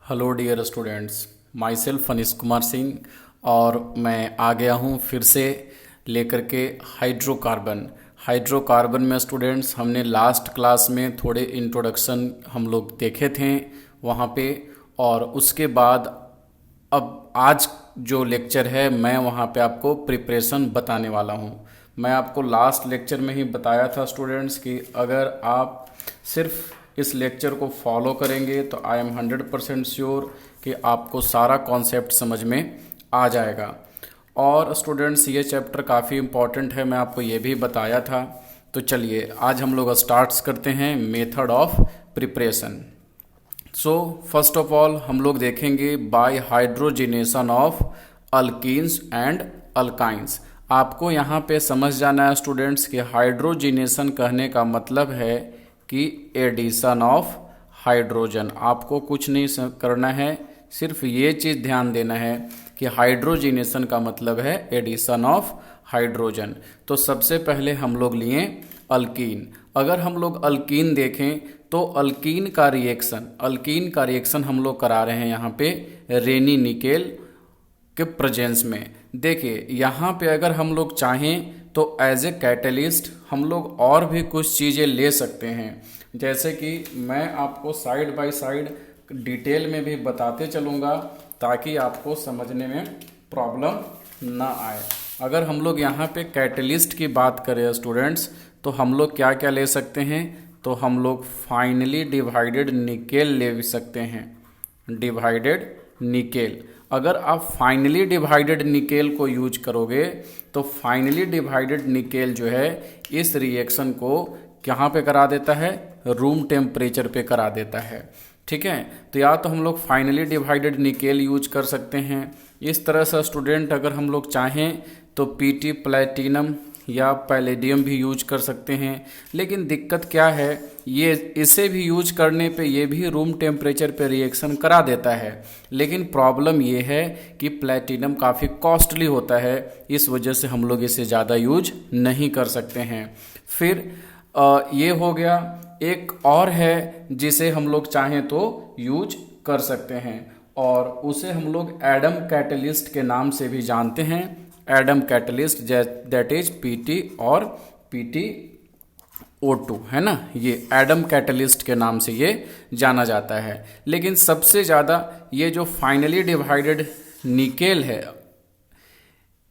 Hello dear students, myself Anish Kumar Singh और मैं आ गया हूँ फिर से लेकर के हाइड्रोकार्बन में स्टूडेंट्स हमने लास्ट क्लास में थोड़े इंट्रोडक्शन हम लोग देखे थे वहाँ पे। और उसके बाद अब आज जो लेक्चर है मैं वहाँ पे आपको प्रिपरेशन बताने वाला हूँ। मैं आपको लास्ट लेक्चर में ही बताया था स्टूडेंट्स कि अगर आप सिर्फ इस लेक्चर को फॉलो करेंगे तो आई एम 100% श्योर कि आपको सारा कॉन्सेप्ट समझ में आ जाएगा। और स्टूडेंट्स ये चैप्टर काफ़ी इम्पॉर्टेंट है, मैं आपको ये भी बताया था। तो चलिए आज हम लोग स्टार्ट्स करते हैं method of preparation. So first of all हम लोग देखेंगे by hydrogenation of alkenes and alkynes. आपको यहाँ पे समझ जाना है स्टूडेंट्स कि हाइड्रोजिनेशन कहने का मतलब है कि एडिशन ऑफ हाइड्रोजन। आपको कुछ नहीं करना है, सिर्फ ये चीज़ ध्यान देना है कि हाइड्रोजिनेशन का मतलब है एडिशन ऑफ हाइड्रोजन। तो सबसे पहले हम लोग लिए अल्कीन। अगर हम लोग अल्कीन देखें तो अल्कीन का रिएक्शन हम लोग करा रहे हैं यहाँ पे रेनी निकेल के प्रेजेंस में। देखिए यहाँ पे अगर हम लोग चाहें तो एज ए कैटलिस्ट हम लोग और भी कुछ चीज़ें ले सकते हैं, जैसे कि मैं आपको साइड बाय साइड डिटेल में भी बताते चलूँगा ताकि आपको समझने में प्रॉब्लम ना आए। अगर हम लोग यहाँ पे कैटलिस्ट की बात करें स्टूडेंट्स तो हम लोग क्या क्या ले सकते हैं, तो हम लोग फाइनली डिवाइडेड निकेल ले सकते हैं। डिवाइडेड निकेल, अगर आप फाइनली डिवाइडेड निकेल को यूज करोगे तो फाइनली डिवाइडेड निकेल जो है इस रिएक्शन को कहाँ पे करा देता है, रूम टेम्परेचर पे करा देता है। ठीक है, तो या तो हम लोग फाइनली डिवाइडेड निकेल यूज कर सकते हैं। इस तरह से स्टूडेंट अगर हम लोग चाहें तो पीटी प्लेटिनम या पैलेडियम भी यूज कर सकते हैं, लेकिन दिक्कत क्या है, ये इसे भी यूज करने पे ये भी रूम टेम्परेचर पे रिएक्शन करा देता है, लेकिन प्रॉब्लम ये है कि प्लेटिनम काफ़ी कॉस्टली होता है, इस वजह से हम लोग इसे ज़्यादा यूज नहीं कर सकते हैं। फिर ये हो गया। एक और है जिसे हम लोग चाहें तो यूज कर सकते हैं और उसे हम लोग एडम कैटलिस्ट के नाम से भी जानते हैं। Adam catalyst that is PT और PtO2 है ना, ये एडम कैटलिस्ट के नाम से ये जाना जाता है। लेकिन सबसे ज़्यादा ये जो फाइनली डिवाइडेड निकेल है,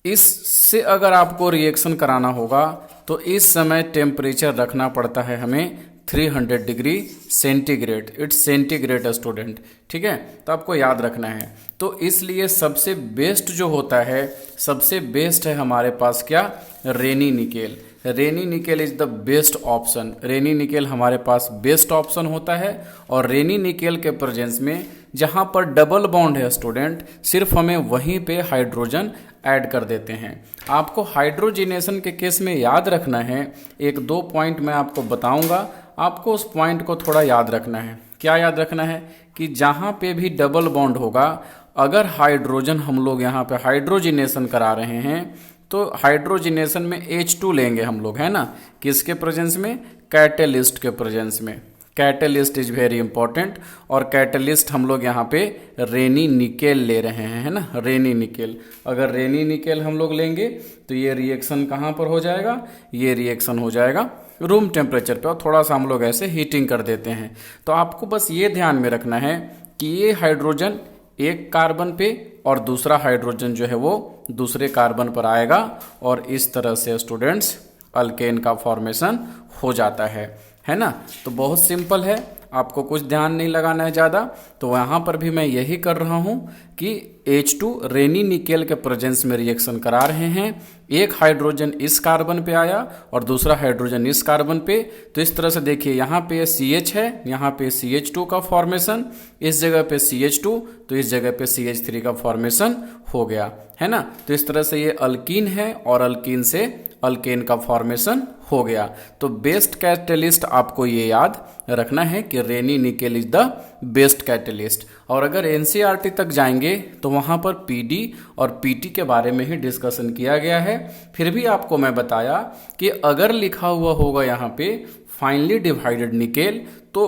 इससे अगर आपको रिएक्शन कराना होगा तो इस समय टेम्परेचर रखना पड़ता है हमें 300 degree centigrade. It's centigrade student, ठीक है, तो आपको याद रखना है। तो इसलिए सबसे बेस्ट जो होता है, सबसे बेस्ट है हमारे पास क्या, Raney nickel. Raney nickel is the best option. Raney nickel हमारे पास बेस्ट ऑप्शन होता है और रेनी निकेल के प्रेजेंस में जहाँ पर डबल बॉन्ड है स्टूडेंट, सिर्फ हमें वहीं पे हाइड्रोजन ऐड कर देते हैं। आपको हाइड्रोजिनेशन के केस में याद रखना है, एक दो पॉइंट मैं आपको बताऊंगा, आपको उस पॉइंट को थोड़ा याद रखना है। क्या याद रखना है कि जहाँ पे भी डबल बॉन्ड होगा, अगर हाइड्रोजन हम लोग यहाँ पे हाइड्रोजिनेशन करा रहे हैं तो हाइड्रोजिनेशन में H2 लेंगे हम लोग, है ना, किसके प्रेजेंस में, कैटलिस्ट के प्रेजेंस में। कैटलिस्ट इज वेरी इंपॉर्टेंट और कैटलिस्ट हम लोग यहाँ पे रेनी निकेल ले रहे हैं, है ना, रेनी निकेल। अगर रेनी निकेल हम लोग लेंगे तो ये रिएक्शन कहाँ पर हो जाएगा, ये रिएक्शन हो जाएगा रूम टेम्परेचर पे और थोड़ा सा हम लोग ऐसे हीटिंग कर देते हैं। तो आपको बस ये ध्यान में रखना है कि ये हाइड्रोजन एक कार्बन पे और दूसरा हाइड्रोजन जो है वो दूसरे कार्बन पर आएगा और इस तरह से स्टूडेंट्स अल्केन का फॉर्मेशन हो जाता है ना। तो बहुत सिंपल है, आपको कुछ ध्यान नहीं लगाना है ज़्यादा। तो यहाँ पर भी मैं यही कर रहा हूँ कि H2 रेनी निकेल के प्रेजेंस में रिएक्शन करा रहे हैं। एक हाइड्रोजन इस कार्बन पे आया और दूसरा हाइड्रोजन इस कार्बन पे, तो इस तरह से देखिए यहाँ पे CH है, यहाँ पे CH2 का फॉर्मेशन, इस जगह पे CH2, तो इस जगह पे CH3 का फॉर्मेशन हो गया, है ना। तो इस तरह से ये अल्कीन है और अल्कीन से अल्केन का फॉर्मेशन हो गया। तो बेस्ट कैटलिस्ट आपको ये याद रखना है कि Raney nickel is the best catalyst. और अगर NCERT तक जाएंगे तो वहाँ पर PD और PT के बारे में ही डिस्कशन किया गया है। फिर भी आपको मैं बताया कि अगर लिखा हुआ होगा यहाँ पे फाइनली डिवाइडेड निकेल तो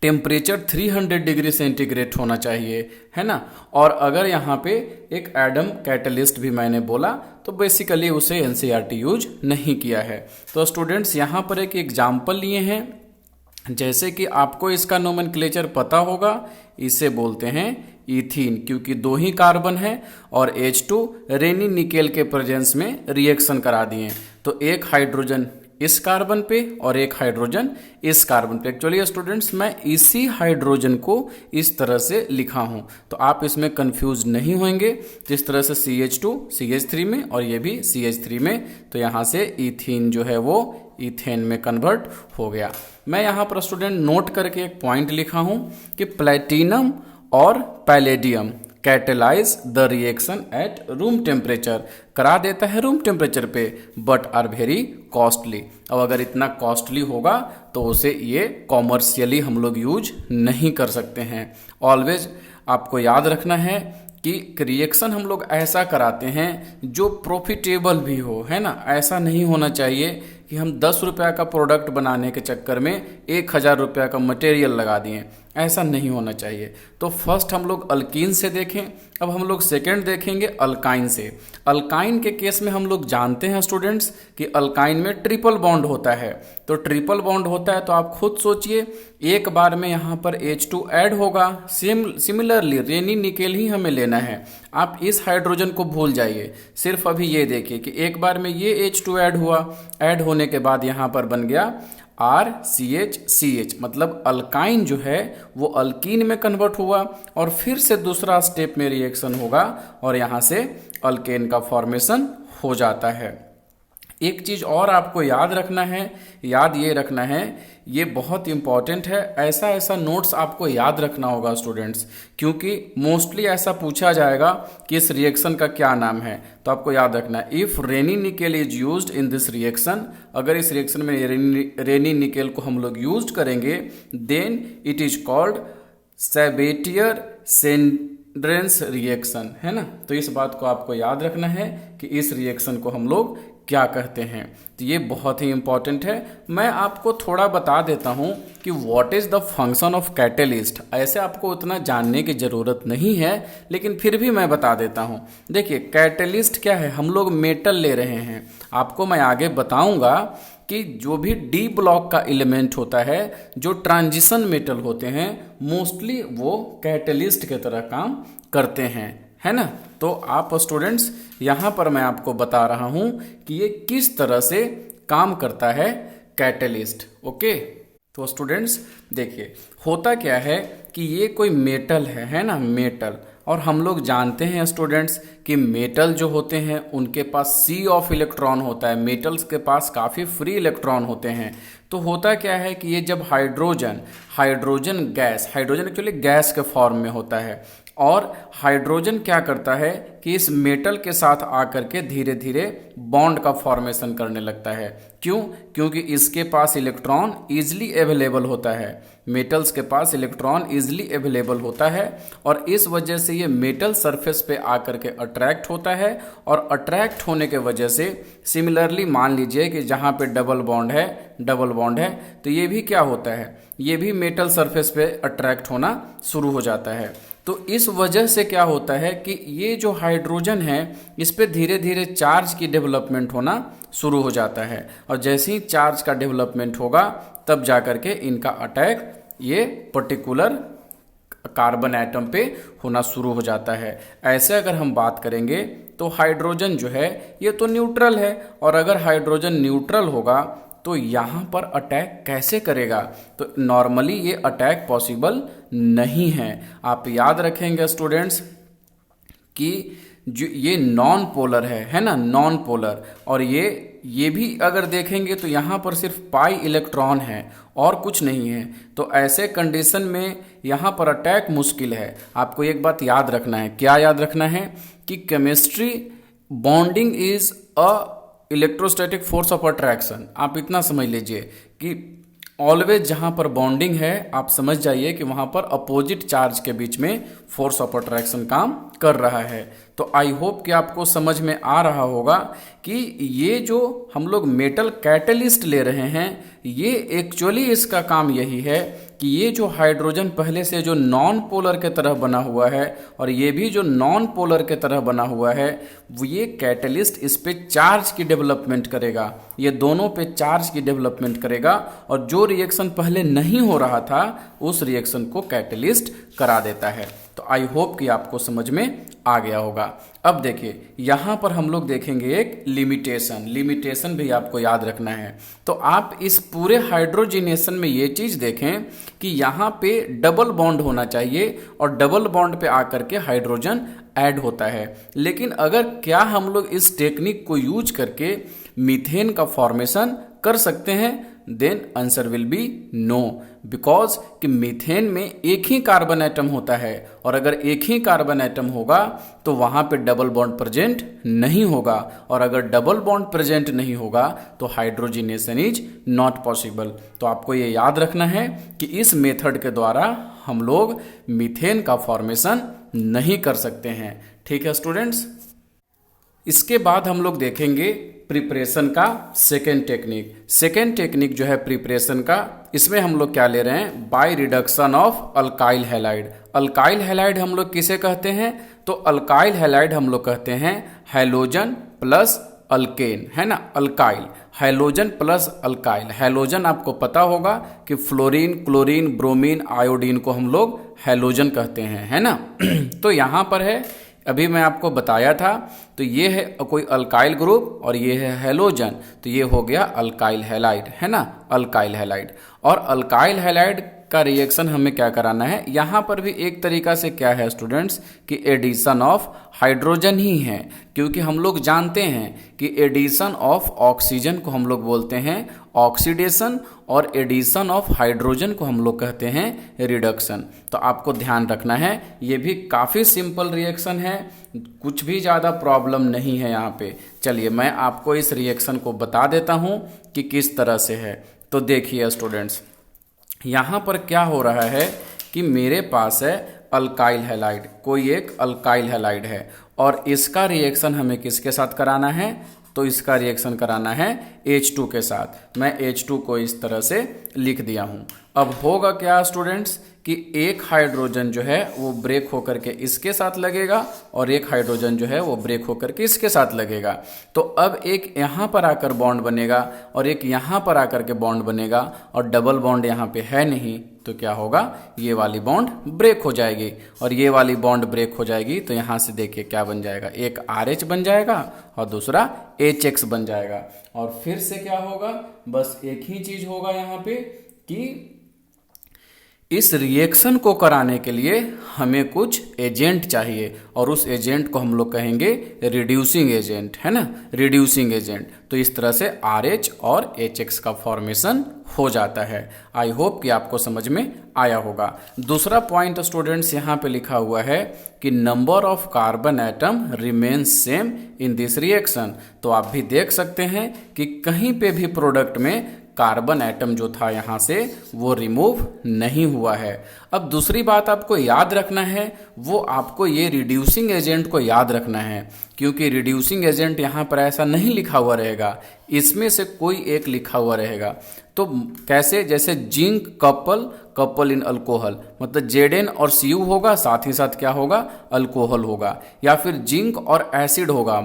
टेम्परेचर 300 डिग्री सेंटीग्रेड होना चाहिए, है ना। और अगर यहाँ पे एक एडम कैटलिस्ट भी मैंने बोला तो बेसिकली उसे एनसीईआरटी यूज नहीं किया है। तो स्टूडेंट्स यहाँ पर एक एग्जाम्पल लिए हैं, जैसे कि आपको इसका नोमेनक्लेचर पता होगा, इसे बोलते हैं इथीन, क्योंकि 2 ही कार्बन है और H2 रेनी निकेल के प्रेजेंस में रिएक्शन करा दिए। तो एक हाइड्रोजन इस कार्बन पे और एक हाइड्रोजन इस कार्बन पे। एक्चुअली स्टूडेंट्स मैं इसी हाइड्रोजन को इस तरह से लिखा हूं, तो आप इसमें कंफ्यूज नहीं होंगे। जिस तरह से CH2 CH3 में और ये भी CH3 में, तो यहाँ से इथीन जो है वो इथेन में कन्वर्ट हो गया। मैं यहाँ पर स्टूडेंट नोट करके एक पॉइंट लिखा हूं कि प्लेटिनम और palladium catalyse the reaction at room temperature, करा देता है रूम टेम्परेचर पे, बट आर वेरी कॉस्टली। अब अगर इतना कॉस्टली होगा तो उसे ये कॉमर्शियली हम लोग यूज नहीं कर सकते हैं। ऑलवेज आपको याद रखना है कि रिएक्शन हम लोग ऐसा कराते हैं जो प्रॉफिटेबल भी हो, है ना। ऐसा नहीं होना चाहिए कि हम 10 रुपये का प्रोडक्ट बनाने के चक्कर में 1000 रुपये का मटेरियल लगा दिए, ऐसा नहीं होना चाहिए। तो फर्स्ट हम लोग अल्कीन से देखें, अब हम लोग सेकेंड देखेंगे अल्काइन से। अल्काइन के केस में हम लोग जानते हैं स्टूडेंट्स कि अल्काइन में ट्रिपल बॉन्ड होता है। तो ट्रिपल बॉन्ड होता है तो आप खुद सोचिए, एक बार में यहाँ पर H2 ऐड होगा। सिमिलरली रेनी निकेल ही हमें लेना है, आप इस हाइड्रोजन को भूल जाइए, सिर्फ अभी ये देखिए कि एक बार में ये H2 ऐड हुआ, ऐड होने के बाद यहाँ पर बन गया RCH, मतलब अल्काइन जो है वो अल्कीन में कन्वर्ट हुआ और फिर से दूसरा स्टेप में रिएक्शन होगा और यहाँ से अल्केन का फॉर्मेशन हो जाता है। एक चीज और आपको याद रखना है, याद ये रखना है, ये बहुत इंपॉर्टेंट है, ऐसा ऐसा नोट्स आपको याद रखना होगा स्टूडेंट्स, क्योंकि मोस्टली ऐसा पूछा जाएगा कि इस रिएक्शन का क्या नाम है। तो आपको याद रखना है, if rainy nickel is used in this reaction, अगर इस रिएक्शन में रेनी निकेल को हम लोग यूज करेंगे, then it is called Sabatier Senderens reaction, है ना। तो इस बात को आपको याद रखना है कि इस रिएक्शन को हम लोग क्या कहते हैं। तो ये बहुत ही इंपॉर्टेंट है। मैं आपको थोड़ा बता देता हूं कि what is the function of catalyst. ऐसे आपको उतना जानने की जरूरत नहीं है, लेकिन फिर भी मैं बता देता हूं। देखिए कैटेलिस्ट क्या है, हम लोग मेटल ले रहे हैं। आपको मैं आगे बताऊंगा कि जो भी डी ब्लॉक का एलिमेंट होता है, जो ट्रांजिशन मेटल होते हैं, मोस्टली वो कैटेलिस्ट के तरह काम करते हैं, है ना। तो आप स्टूडेंट्स यहाँ पर मैं आपको बता रहा हूँ कि ये किस तरह से काम करता है कैटेलिस्ट। ओके, तो स्टूडेंट्स देखिए होता क्या है कि ये कोई मेटल है ना, मेटल। और हम लोग जानते हैं स्टूडेंट्स कि मेटल जो होते हैं उनके पास सी ऑफ इलेक्ट्रॉन होता है, मेटल्स के पास काफ़ी फ्री इलेक्ट्रॉन होते हैं। तो होता क्या है कि ये जब hydrogen gas, hydrogen actually gas के फॉर्म में होता है, और हाइड्रोजन क्या करता है कि इस मेटल के साथ आकर के धीरे धीरे बॉन्ड का फॉर्मेशन करने लगता है। क्यों? क्योंकि इसके पास इलेक्ट्रॉन इजीली अवेलेबल होता है, मेटल्स के पास इलेक्ट्रॉन इजीली अवेलेबल होता है, और इस वजह से ये मेटल सरफेस पे आकर के अट्रैक्ट होता है, और अट्रैक्ट होने के वजह से सिमिलरली मान लीजिए कि जहाँ पे डबल बॉन्ड है, तो ये भी क्या होता है, ये भी मेटल सरफेस पे अट्रैक्ट होना शुरू हो जाता है। तो इस वजह से क्या होता है कि ये जो हाइड्रोजन है इस पे धीरे धीरे चार्ज की डेवलपमेंट होना शुरू हो जाता है, और जैसे ही चार्ज का डेवलपमेंट होगा तब जाकर के इनका अटैक ये पर्टिकुलर कार्बन एटम पे होना शुरू हो जाता है। ऐसे अगर हम बात करेंगे तो हाइड्रोजन जो है ये तो न्यूट्रल है, और अगर हाइड्रोजन न्यूट्रल होगा तो यहाँ पर अटैक कैसे करेगा, तो नॉर्मली ये अटैक पॉसिबल नहीं है। आप याद रखेंगे स्टूडेंट्स कि जो ये नॉन पोलर है ना, नॉन पोलर, और ये भी अगर देखेंगे तो यहाँ पर सिर्फ पाई इलेक्ट्रॉन है और कुछ नहीं है। तो ऐसे कंडीशन में यहाँ पर अटैक मुश्किल है। आपको एक बात याद रखना है, क्या याद रखना है कि chemistry bonding is a electrostatic force of attraction. आप इतना समझ लीजिए कि ऑलवेज जहाँ पर बॉन्डिंग है आप समझ जाइए कि वहाँ पर अपोजिट चार्ज के बीच में फोर्स ऑफ अट्रैक्शन काम कर रहा है। तो आई होप कि आपको समझ में आ रहा होगा कि ये जो हम लोग मेटल कैटेलिस्ट ले रहे हैं, ये एक्चुअली इसका काम यही है कि ये जो हाइड्रोजन पहले से जो नॉन पोलर के तरह बना हुआ है और ये भी जो नॉन पोलर के तरह बना हुआ है, वो ये कैटलिस्ट इस पे चार्ज की डेवलपमेंट करेगा, ये दोनों पे चार्ज की डेवलपमेंट करेगा और जो रिएक्शन पहले नहीं हो रहा था उस रिएक्शन को कैटलिस्ट करा देता है। तो आई होप कि आपको समझ में आ गया होगा। अब देखिए यहाँ पर हम लोग देखेंगे एक लिमिटेशन भी आपको याद रखना है। तो आप इस पूरे हाइड्रोजिनेशन में ये चीज़ देखें कि यहाँ पे डबल बॉन्ड होना चाहिए और डबल बॉन्ड पे आकर के हाइड्रोजन ऐड होता है। लेकिन अगर क्या हम लोग इस टेक्निक को यूज करके मीथेन का फॉर्मेशन कर सकते हैं, then answer will be no, because कि मीथेन में एक ही कार्बन एटम होता है और अगर एक ही कार्बन एटम होगा तो वहाँ पे डबल बॉन्ड प्रेजेंट नहीं होगा और अगर डबल बॉन्ड प्रेजेंट नहीं होगा तो हाइड्रोजिनेशन इज नॉट पॉसिबल। तो आपको ये याद रखना है कि इस मेथड के द्वारा हम लोग मीथेन का फॉर्मेशन नहीं कर सकते हैं। ठीक है स्टूडेंट्स, इसके बाद हम लोग देखेंगे प्रिपरेशन का सेकेंड टेक्निक जो है प्रिपरेशन का, इसमें हम लोग क्या ले रहे हैं, by reduction of alkyl halide. Alkyl halide हम लोग किसे कहते हैं, तो अल्काइल हैलाइड हम लोग कहते हैं हैलोजन प्लस अल्केन, है ना, alkyl, halogen plus alkyl. Halogen आपको पता होगा कि फ्लोरीन, क्लोरीन, ब्रोमीन, आयोडीन को हम लोग हैलोजन कहते हैं, है ना। तो यहाँ पर है, अभी मैं आपको बताया था, तो ये है कोई अल्काइल ग्रुप और ये है हैलोजन, तो ये हो गया अल्काइल हैलाइड, है ना, अल्काइल हैलाइड। और अल्काइल हैलाइड का रिएक्शन हमें क्या कराना है, यहाँ पर भी एक तरीका से क्या है स्टूडेंट्स कि एडिशन ऑफ हाइड्रोजन ही है, क्योंकि हम लोग जानते हैं कि एडिशन ऑफ ऑक्सीजन को हम लोग बोलते हैं ऑक्सीडेशन और एडिशन ऑफ हाइड्रोजन को हम लोग कहते हैं रिडक्शन। तो आपको ध्यान रखना है, ये भी काफ़ी सिंपल रिएक्शन है, कुछ भी ज़्यादा प्रॉब्लम नहीं है यहाँ पे। चलिए मैं आपको इस रिएक्शन को बता देता हूँ कि किस तरह से है। तो देखिए स्टूडेंट्स, यहाँ पर क्या हो रहा है कि मेरे पास है अल्काइल हैलाइड, कोई एक अल्काइल हैलाइड है और इसका रिएक्शन हमें किसके साथ कराना है, तो इसका रिएक्शन कराना है H2 के साथ। मैं H2 को इस तरह से लिख दिया हूँ। अब होगा क्या स्टूडेंट्स कि एक हाइड्रोजन जो है वो ब्रेक होकर के इसके साथ लगेगा और एक हाइड्रोजन जो है वो ब्रेक होकर के इसके साथ लगेगा। तो अब एक यहाँ पर आकर बॉन्ड बनेगा और एक यहाँ पर आकर के बॉन्ड बनेगा और डबल बॉन्ड यहाँ पे है नहीं, तो क्या होगा, ये वाली बॉन्ड ब्रेक हो जाएगी और ये वाली बॉन्ड ब्रेक हो जाएगी। तो यहाँ से देखिए क्या बन जाएगा, एक RH बन जाएगा और दूसरा HX बन जाएगा। और फिर से क्या होगा, बस एक ही चीज होगा यहाँ पे कि इस रिएक्शन को कराने के लिए हमें कुछ एजेंट चाहिए और उस एजेंट को हम लोग कहेंगे रिड्यूसिंग एजेंट, है ना, रिड्यूसिंग एजेंट। तो इस तरह से RH और HX का फॉर्मेशन हो जाता है। आई होप कि आपको समझ में आया होगा। दूसरा पॉइंट स्टूडेंट्स यहाँ पे लिखा हुआ है कि number of carbon atom remains same in this reaction. तो आप भी देख सकते हैं कि कहीं पे भी प्रोडक्ट में कार्बन एटम जो था यहाँ से वो रिमूव नहीं हुआ है। अब दूसरी बात आपको याद रखना है, वो आपको ये रिड्यूसिंग एजेंट को याद रखना है, क्योंकि रिड्यूसिंग एजेंट यहाँ पर ऐसा नहीं लिखा हुआ रहेगा, इसमें से कोई एक लिखा हुआ रहेगा। तो कैसे, जैसे जिंक कपल इन अल्कोहल, मतलब Zn और Cu होगा, साथ ही साथ क्या होगा, अल्कोहल होगा, या फिर जिंक और एसिड होगा,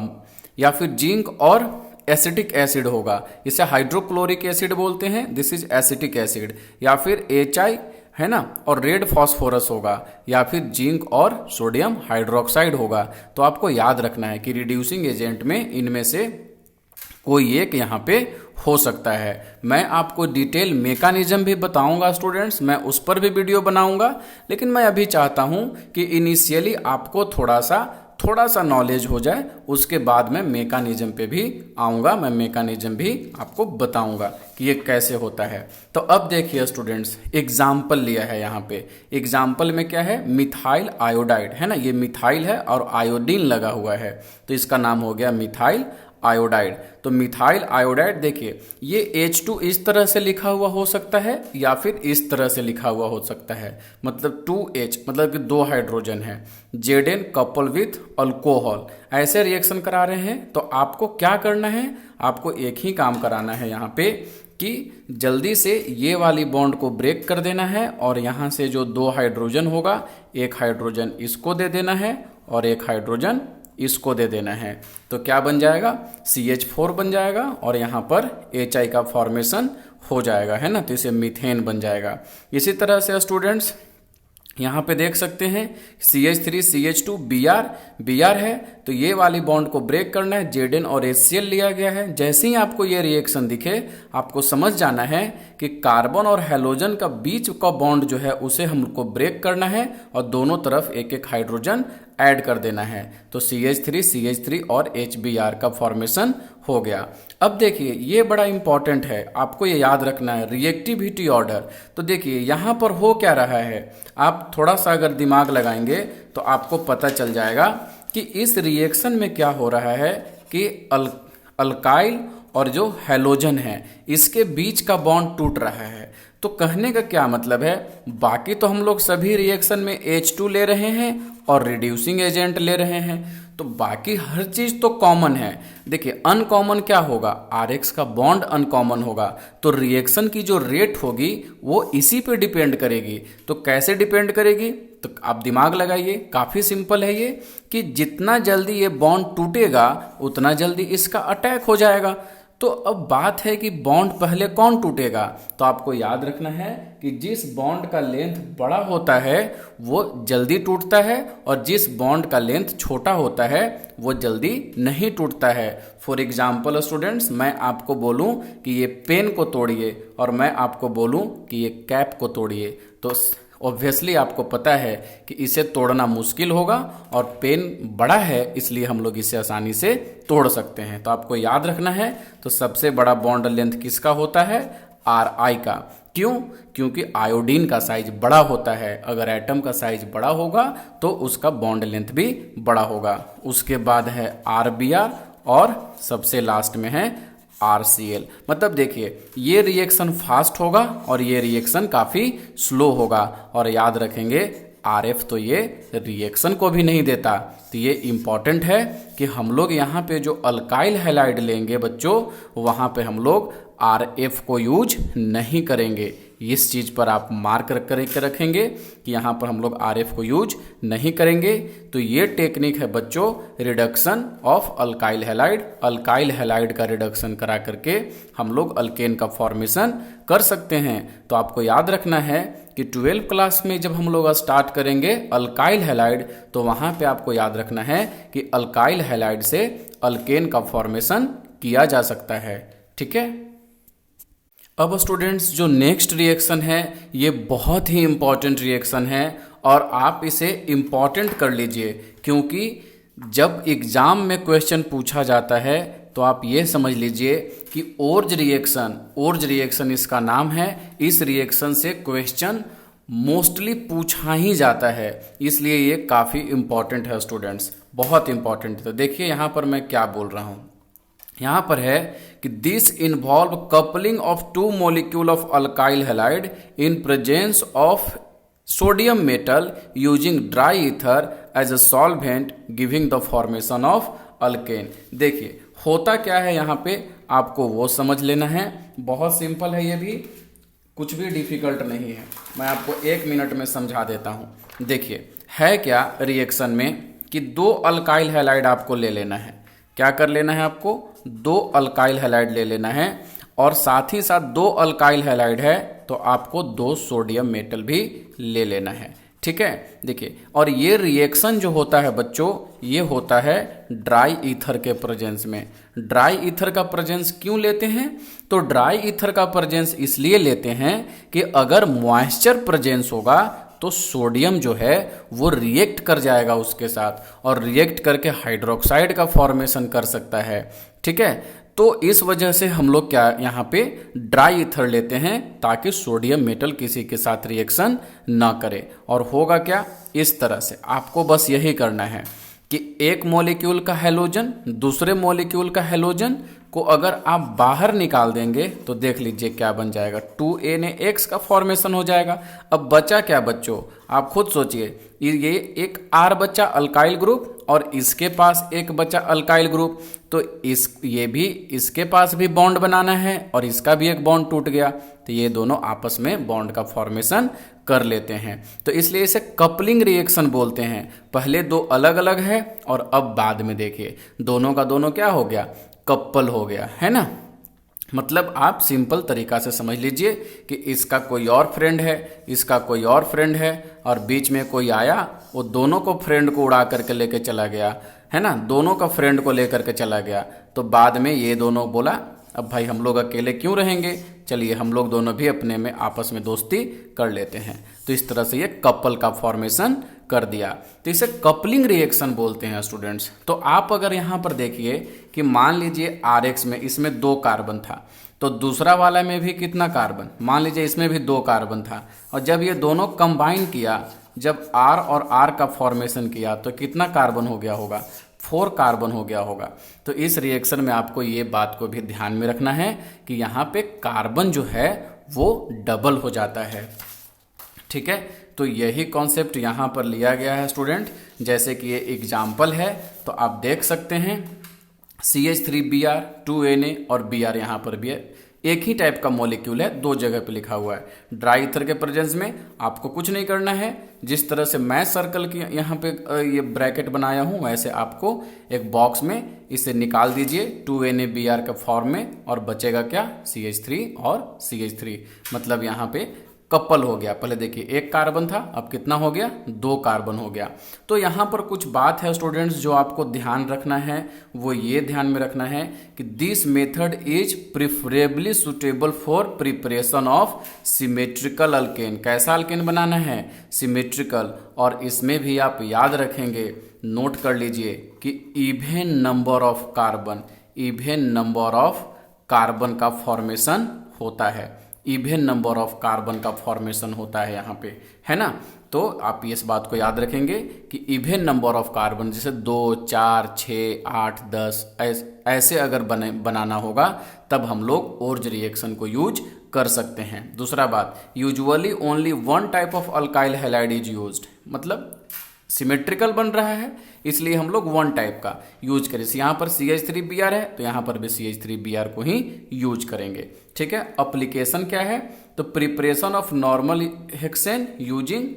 या फिर जिंक और एसिटिक एसिड होगा, इसे हाइड्रोक्लोरिक एसिड बोलते हैं, दिस इज एसिटिक एसिड, या फिर HI, है ना, और रेड फास्फोरस होगा, या फिर जिंक और सोडियम हाइड्रोक्साइड होगा। तो आपको याद रखना है कि रिड्यूसिंग एजेंट में इनमें से कोई एक यहाँ पे हो सकता है। मैं आपको डिटेल मेकानिज्म भी बताऊंगा स्टूडेंट्स, मैं उस पर भी वीडियो बनाऊंगा, लेकिन मैं अभी चाहता हूं कि इनिशियली आपको थोड़ा सा नॉलेज हो जाए, उसके बाद मैं मेकानिज्म पे भी आऊँगा, मैं मेकानिज्म भी आपको बताऊँगा कि ये कैसे होता है। तो अब देखिए स्टूडेंट्स, एग्जाम्पल लिया है यहाँ पे। एग्जाम्पल में क्या है, मिथाइल आयोडाइड, है ना, ये मिथाइल है और आयोडीन लगा हुआ है, तो इसका नाम हो गया मिथाइल आयोडाइड। तो मिथाइल आयोडाइड देखिए, ये H2 इस तरह से लिखा हुआ हो सकता है या फिर इस तरह से लिखा हुआ हो सकता है, मतलब 2H, मतलब कि 2 हाइड्रोजन है, Zn कपल विथ अल्कोहल, ऐसे रिएक्शन करा रहे हैं। तो आपको क्या करना है, आपको एक ही काम कराना है यहाँ पे कि जल्दी से ये वाली बॉन्ड को ब्रेक कर देना है और यहाँ से जो 2 हाइड्रोजन होगा, एक हाइड्रोजन इसको दे देना है और एक हाइड्रोजन इसको दे देना है। तो क्या बन जाएगा, CH4 बन जाएगा और यहाँ पर HI का फॉर्मेशन हो जाएगा, है ना। तो इसे मीथेन बन जाएगा। इसी तरह से स्टूडेंट्स यहाँ पे देख सकते हैं CH3 CH2 Br है, तो ये वाली बॉन्ड को ब्रेक करना है, Zn और HCl लिया गया है। जैसे ही आपको ये रिएक्शन दिखे, आपको समझ जाना है कि कार्बन और हैलोजन का बीच का बॉन्ड जो है उसे हमको ब्रेक करना है और दोनों तरफ एक एक हाइड्रोजन ऐड कर देना है। तो CH3 और HBr का फॉर्मेशन हो गया। अब देखिए ये बड़ा इंपॉर्टेंट है, आपको ये याद रखना है, रिएक्टिविटी ऑर्डर। तो देखिए यहाँ पर हो क्या रहा है, आप थोड़ा सा अगर दिमाग लगाएंगे तो आपको पता चल जाएगा कि इस रिएक्शन में क्या हो रहा है कि अल्काइल और जो हैलोजन है इसके बीच का बॉन्ड टूट रहा है। तो कहने का क्या मतलब है, बाकी तो हम लोग सभी रिएक्शन में H2 ले रहे हैं और रिड्यूसिंग एजेंट ले रहे हैं, तो बाकी हर चीज तो कॉमन है। देखिए अनकॉमन क्या होगा, RX का बॉन्ड अनकॉमन होगा, तो रिएक्शन की जो रेट होगी वो इसी पे डिपेंड करेगी। तो कैसे डिपेंड करेगी, तो आप दिमाग लगाइए, काफी सिंपल है ये कि जितना जल्दी ये बॉन्ड टूटेगा उतना जल्दी इसका अटैक हो जाएगा। तो अब बात है कि बॉन्ड पहले कौन टूटेगा, तो आपको याद रखना है कि जिस बॉन्ड का लेंथ बड़ा होता है वो जल्दी टूटता है और जिस बॉन्ड का लेंथ छोटा होता है वो जल्दी नहीं टूटता है। फॉर एग्जाम्पल स्टूडेंट्स, मैं आपको बोलूं कि ये पेन को तोड़िए और मैं आपको बोलूं कि ये कैप को तोड़िए, तो ऑब्वियसली आपको पता है कि इसे तोड़ना मुश्किल होगा और पेन बड़ा है इसलिए हम लोग इसे आसानी से तोड़ सकते हैं। तो आपको याद रखना है, तो सबसे बड़ा बॉन्ड लेंथ किसका होता है, Ri का। क्यों, क्योंकि आयोडीन का साइज बड़ा होता है, अगर एटम का साइज बड़ा होगा तो उसका बॉन्ड लेंथ भी बड़ा होगा। उसके बाद है Rbr और सबसे लास्ट में है RCl। मतलब देखिए ये रिएक्शन फास्ट होगा और ये रिएक्शन काफी स्लो होगा। और याद रखेंगे RF तो ये रिएक्शन को भी नहीं देता, तो ये इंपॉर्टेंट है कि हम लोग यहाँ पे जो अल्काइल हैलाइड लेंगे बच्चों, वहाँ पे हम लोग RF को यूज नहीं करेंगे। इस चीज़ पर आप मार्क करके रखेंगे कि यहाँ पर हम लोग RF को यूज नहीं करेंगे। तो ये टेक्निक है बच्चों reduction of alkyl halide. Alkyl halide का रिडक्शन करा करके हम लोग अल्केन का फॉर्मेशन कर सकते हैं। तो आपको याद रखना है कि 12th क्लास में जब हम लोग स्टार्ट करेंगे अल्काइल हैलाइड, तो वहाँ पे आपको याद रखना है कि अल्काइल हैलाइड से अल्केन का फॉर्मेशन किया जा सकता है। ठीक है। अब स्टूडेंट्स जो नेक्स्ट रिएक्शन है ये बहुत ही इम्पॉर्टेंट रिएक्शन है और आप इसे इम्पॉर्टेंट कर लीजिए, क्योंकि जब एग्जाम में क्वेश्चन पूछा जाता है तो आप ये समझ लीजिए कि ओर्ज रिएक्शन इसका नाम है। इस रिएक्शन से क्वेश्चन मोस्टली पूछा ही जाता है, इसलिए ये काफ़ी इम्पॉर्टेंट है स्टूडेंट्स, बहुत इम्पॉर्टेंट। तो देखिए यहाँ पर मैं क्या बोल रहा हूँ, यहाँ पर है कि this involve coupling of 2 molecule of alkyl halide in presence of sodium metal using dry ether as a solvent giving the formation of alkane. देखिए होता क्या है यहाँ पे, आपको वो समझ लेना है, बहुत सिंपल है, ये भी कुछ भी डिफिकल्ट नहीं है, मैं आपको 1 मिनट में समझा देता हूँ। देखिए है क्या रिएक्शन में कि 2 अल्काइल हैलाइड आपको ले लेना है। क्या कर लेना है आपको, 2 अल्काइल हैलाइड ले लेना है और साथ ही साथ 2 अल्काइल हैलाइड है तो आपको 2 सोडियम मेटल भी ले लेना है। ठीक है। देखिए और ये रिएक्शन जो होता है बच्चों, ये होता है ड्राई ईथर के प्रेजेंस में। ड्राई ईथर का प्रेजेंस क्यों लेते हैं, तो ड्राई ईथर का प्रेजेंस इसलिए लेते हैं कि अगर मॉइस्चर प्रेजेंस होगा तो सोडियम जो है वो रिएक्ट कर जाएगा उसके साथ और रिएक्ट करके हाइड्रोक्साइड का फॉर्मेशन कर सकता है। ठीक है। तो इस वजह से हम लोग क्या यहाँ पे ड्राई ईथर लेते हैं ताकि सोडियम मेटल किसी के साथ रिएक्शन ना करे। और होगा क्या, इस तरह से आपको बस यही करना है कि एक मॉलिक्यूल का हैलोजन दूसरे मॉलिक्यूल का हैलोजन को अगर आप बाहर निकाल देंगे तो देख लीजिए क्या बन जाएगा, 2NaX का फॉर्मेशन हो जाएगा। अब बचा क्या बच्चों, आप खुद सोचिए, ये एक R बचा अल्काइल ग्रुप और इसके पास एक बचा अल्काइल ग्रुप, तो ये भी इसके पास भी बॉन्ड बनाना है और इसका भी एक बॉन्ड टूट गया, तो ये दोनों आपस में बॉन्ड का फॉर्मेशन कर लेते हैं। तो इसलिए इसे कपलिंग रिएक्शन बोलते हैं। पहले दो अलग अलग है और अब बाद में देखिए दोनों का दोनों क्या हो गया, कपल हो गया, है ना। मतलब आप सिंपल तरीका से समझ लीजिए कि इसका कोई और फ्रेंड है, इसका कोई और फ्रेंड है, और बीच में कोई आया, वो दोनों को फ्रेंड को उड़ा करके लेके चला गया, है ना, दोनों का फ्रेंड को लेकर के चला गया। तो बाद में ये दोनों बोला अब भाई हम लोग अकेले क्यों रहेंगे, चलिए हम लोग दोनों भी अपने में आपस में दोस्ती कर लेते हैं। तो इस तरह से ये कपल का फॉर्मेशन कर दिया, तो इसे कपलिंग रिएक्शन बोलते हैं स्टूडेंट्स। तो आप अगर यहाँ पर देखिए कि मान लीजिए RX में इसमें 2 कार्बन था, तो दूसरा वाला में भी कितना कार्बन, मान लीजिए इसमें भी 2 कार्बन था, और जब ये दोनों कंबाइन किया, जब R और R का फॉर्मेशन किया, तो कितना कार्बन हो गया होगा, 4 कार्बन हो गया होगा। तो इस रिएक्शन में आपको ये बात को भी ध्यान में रखना है कि यहाँ पे कार्बन जो है वो डबल हो जाता है, ठीक है। तो यही कॉन्सेप्ट यहाँ पर लिया गया है स्टूडेंट। जैसे कि ये एग्जाम्पल है, तो आप देख सकते हैं CH3Br 2Na और Br यहाँ पर भी है, एक ही टाइप का मॉलिक्यूल है, 2 जगह पे लिखा हुआ है। ड्राई ईथर के प्रेजेंस में आपको कुछ नहीं करना है, जिस तरह से मैं सर्कल की यहाँ पे ये ब्रैकेट बनाया हूँ, वैसे आपको एक बॉक्स में इसे निकाल दीजिए 2NaBr के फॉर्म में, और बचेगा क्या, CH3 और CH3, मतलब यहाँ पे कपल हो गया। पहले देखिए 1 कार्बन था, अब कितना हो गया, 2 कार्बन हो गया। तो यहाँ पर कुछ बात है स्टूडेंट्स जो आपको ध्यान रखना है, वो ये ध्यान में रखना है कि this method is preferably suitable for preparation of symmetrical alkane. कैसा अल्केन बनाना है, सिमेट्रिकल। और इसमें भी आप याद रखेंगे, नोट कर लीजिए कि even number of carbon, even number of carbon का फॉर्मेशन होता है, इवन नंबर ऑफ कार्बन का फॉर्मेशन होता है यहाँ पे, है ना। तो आप इस बात को याद रखेंगे कि इवन नंबर ऑफ कार्बन, जैसे 2, 4, 6, 8, 10 ऐसे अगर बनाना होगा, तब हम लोग ओर्ज रिएक्शन को यूज कर सकते हैं। दूसरा बात, usually only 1 type of alkyl halide is used, मतलब सिमेट्रिकल बन रहा है इसलिए हम लोग 1 टाइप का यूज करें। यहाँ पर CH3Br है, तो यहाँ पर भी CH3Br को ही यूज करेंगे, ठीक है। एप्लीकेशन क्या है, तो preparation of normal hexane using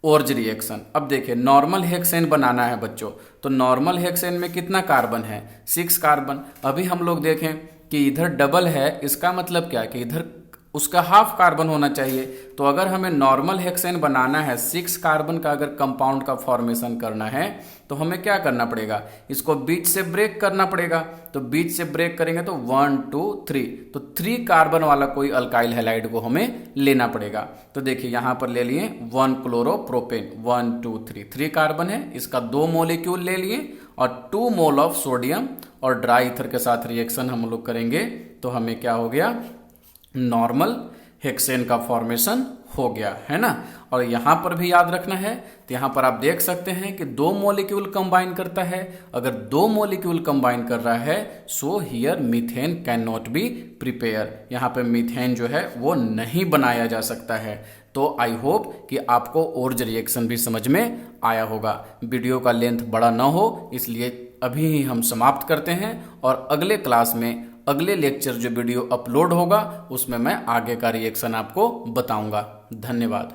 Wurtz reaction. अब देखिए नॉर्मल हेक्सेन बनाना है बच्चों, तो नॉर्मल हेक्सेन में कितना कार्बन है, 6 कार्बन। अभी हम लोग देखें कि इधर डबल है, इसका मतलब क्या कि इधर उसका हाफ कार्बन होना चाहिए। तो अगर हमें नॉर्मल हेक्सेन बनाना है, 6 कार्बन का अगर कंपाउंड का फॉर्मेशन करना है, तो हमें क्या करना पड़ेगा, इसको बीच से ब्रेक करना पड़ेगा। तो बीच से ब्रेक करेंगे तो 1 2 3, तो 3 कार्बन वाला कोई अल्काइल हैलाइड को हमें लेना पड़ेगा। तो देखिए यहाँ पर ले लिए 1 क्लोरोप्रोपेन, 1 2 3 कार्बन है, इसका 2 मॉलिक्यूल ले लिए, और 2 मोल ऑफ सोडियम, और ड्राई ईथर के साथ रिएक्शन हम लोग करेंगे, तो हमें क्या हो गया, नॉर्मल हेक्सेन का फॉर्मेशन हो गया, है ना। और यहाँ पर भी याद रखना है, तो यहाँ पर आप देख सकते हैं कि 2 मॉलिक्यूल कंबाइन करता है। अगर 2 मॉलिक्यूल कंबाइन कर रहा है, so here methane can not be prepare, यहाँ पे मीथेन जो है वो नहीं बनाया जा सकता है। तो आई होप कि आपको ओर्ज रिएक्शन भी समझ में आया होगा। वीडियो का लेंथ बड़ा ना हो, इसलिए अभी ही हम समाप्त करते हैं, और अगले क्लास में अगले लेक्चर जो वीडियो अपलोड होगा उसमें मैं आगे का रिएक्शन आपको बताऊंगा। धन्यवाद।